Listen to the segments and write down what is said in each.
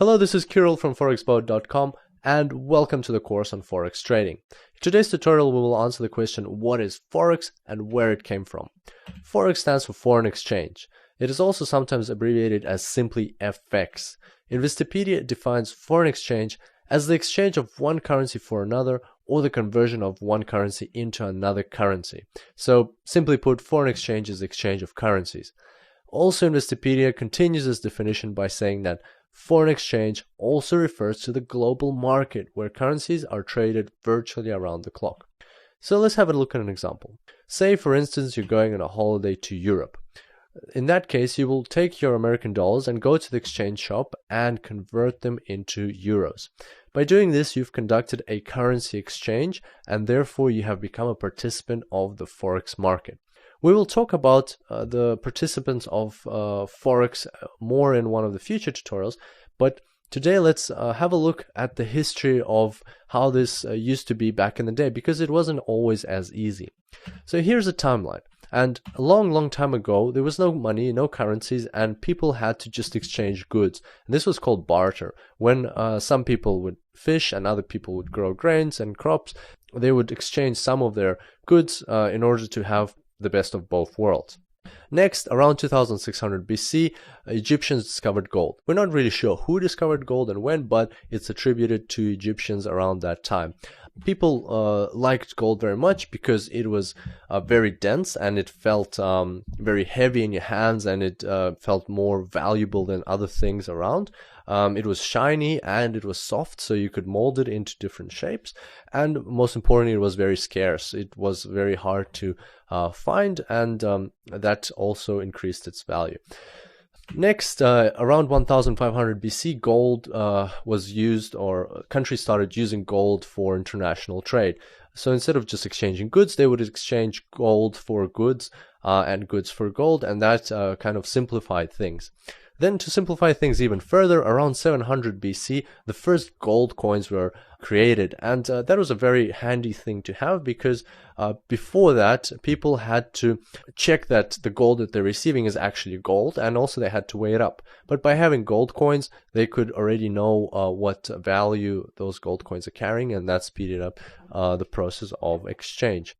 Hello, this is Kirill from forexboat.com and welcome to the course on Forex trading. In today's tutorial we will answer the question, what is Forex and where it came from? Forex stands for foreign exchange. It is also sometimes abbreviated as simply FX. Investopedia defines foreign exchange as the exchange of one currency for another or the conversion of one currency into another currency. So simply put, foreign exchange is the exchange of currencies. Also, Investopedia continues this definition by saying that foreign exchange also refers to the global market where currencies are traded virtually around the clock. So let's have a look at an example. Say, for instance, you're going on a holiday to Europe. In that case, you will take your American dollars and go to the exchange shop and convert them into euros. By doing this, you've conducted a currency exchange and therefore you have become a participant of the Forex market. We will talk about the participants of Forex more in one of the future tutorials, but today let's have a look at the history of how this used to be back in the day, because it wasn't always as easy. So here's a timeline. And a long time ago, there was no money, no currencies, and people had to just exchange goods. And this was called barter. When some people would fish and other people would grow grains and crops, they would exchange some of their goods in order to have the best of both worlds. Next, around 2600 BC, Egyptians discovered gold. We're not really sure who discovered gold and when, but it's attributed to Egyptians around that time. People liked gold very much because it was very dense and it felt very heavy in your hands, and it felt more valuable than other things around. It was shiny and it was soft, so you could mold it into different shapes, and most importantly, it was very scarce. It was very hard to find, and that also increased its value. Next, around 1500 BC, gold was used, or countries started using gold for international trade. So instead of just exchanging goods, they would exchange gold for goods and goods for gold, and that kind of simplified things. Then, to simplify things even further, around 700 BC, the first gold coins were created, and that was a very handy thing to have, because before that, people had to check that the gold that they're receiving is actually gold, and also they had to weigh it up. But by having gold coins, they could already know what value those gold coins are carrying, and that speeded up the process of exchange.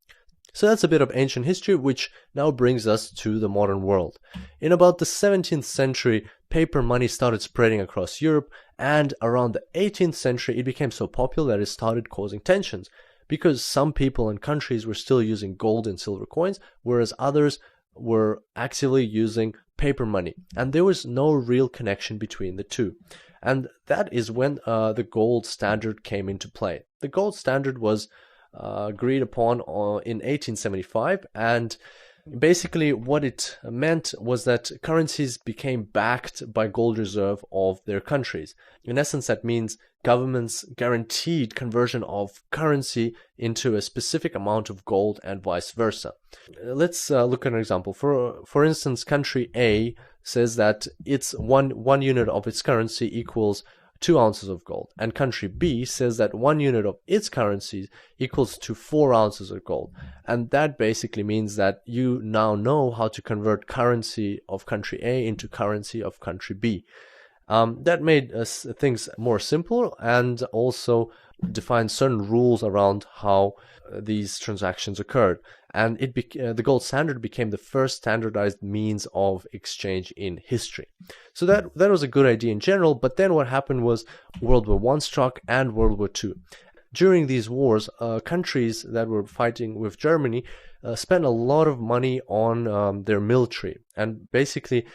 So that's a bit of ancient history, which now brings us to the modern world. In about the 17th century, paper money started spreading across Europe, and around the 18th century, it became so popular that it started causing tensions, because some people and countries were still using gold and silver coins, whereas others were actively using paper money, and there was no real connection between the two. And that is when the gold standard came into play. The gold standard was agreed upon in 1875, and basically what it meant was that currencies became backed by gold reserve of their countries. In essence, that means governments guaranteed conversion of currency into a specific amount of gold and vice versa. Let's look at an example. For instance, country A says that its one unit of its currency equals 2 ounces of gold, and country B says that 1 unit of its currency equals to 4 ounces of gold. And that basically means that you now know how to convert currency of country A into currency of country B. That made things more simple, and also defined certain rules around how these transactions occurred. And the gold standard became the first standardized means of exchange in history. So that was a good idea in general, but then what happened was World War I struck and World War II. During these wars, countries that were fighting with Germany spent a lot of money on their military, and basically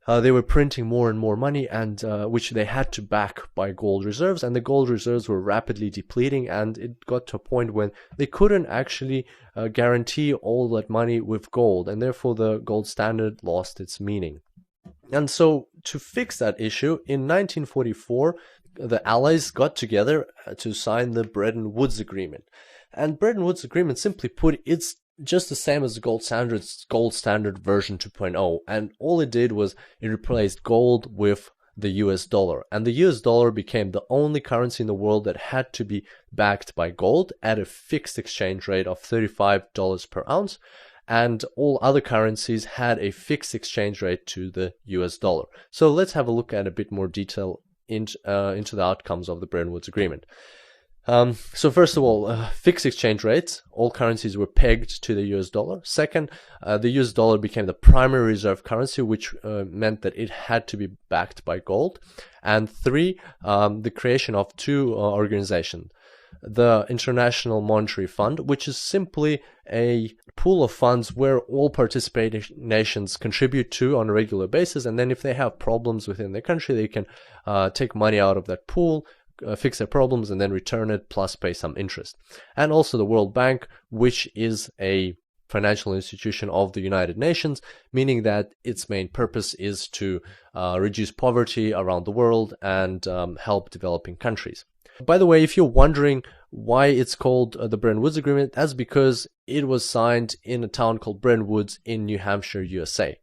they were printing more and more money, and which they had to back by gold reserves, and the gold reserves were rapidly depleting, and it got to a point when they couldn't actually guarantee all that money with gold, and therefore the gold standard lost its meaning. And so to fix that issue, in 1944, the Allies got together to sign the Bretton Woods Agreement. And Bretton Woods Agreement, simply put, it's just the same as the gold standard version 2.0, and all it did was it replaced gold with the US dollar, and the US dollar became the only currency in the world that had to be backed by gold at a fixed exchange rate of $35 per ounce, and all other currencies had a fixed exchange rate to the US dollar. So let's have a look at a bit more detail into the outcomes of the Bretton Woods Agreement. So first of all, fixed exchange rates. All currencies were pegged to the US dollar. Second, the US dollar became the primary reserve currency, which meant that it had to be backed by gold. And three, the creation of two organizations. The International Monetary Fund, which is simply a pool of funds where all participating nations contribute to on a regular basis, and then if they have problems within their country, they can take money out of that pool, fix their problems, and then return it, plus pay some interest. And also the World Bank, which is a financial institution of the United Nations, meaning that its main purpose is to reduce poverty around the world and help developing countries. By the way, if you're wondering why it's called the Bretton Woods Agreement, that's because it was signed in a town called Bretton Woods in New Hampshire, USA.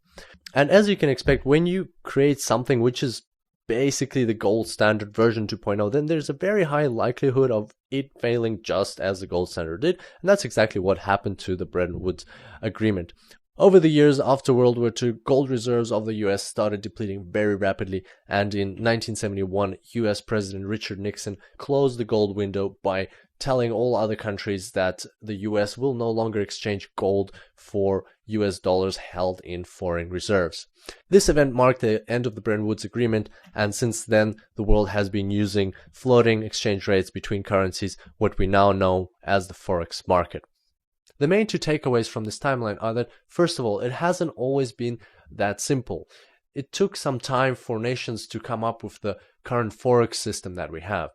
And as you can expect, when you create something which is basically the gold standard version 2.0, then there's a very high likelihood of it failing just as the gold standard did. And that's exactly what happened to the Bretton Woods Agreement. Over the years after World War II, gold reserves of the US started depleting very rapidly, and in 1971, US President Richard Nixon closed the gold window by telling all other countries that the US will no longer exchange gold for US dollars held in foreign reserves. This event marked the end of the Bretton Woods Agreement, and since then, the world has been using floating exchange rates between currencies, what we now know as the forex market. The main two takeaways from this timeline are that, first of all, it hasn't always been that simple. It took some time for nations to come up with the current forex system that we have.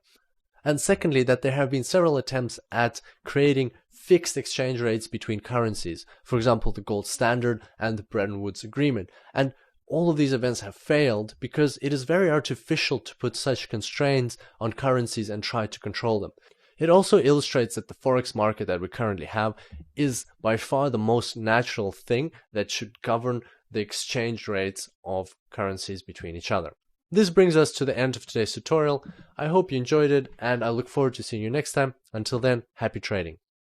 And secondly, that there have been several attempts at creating fixed exchange rates between currencies. For example, the gold standard and the Bretton Woods Agreement. And all of these events have failed because it is very artificial to put such constraints on currencies and try to control them. It also illustrates that the forex market that we currently have is by far the most natural thing that should govern the exchange rates of currencies between each other. This brings us to the end of today's tutorial. I hope you enjoyed it, and I look forward to seeing you next time. Until then, happy trading.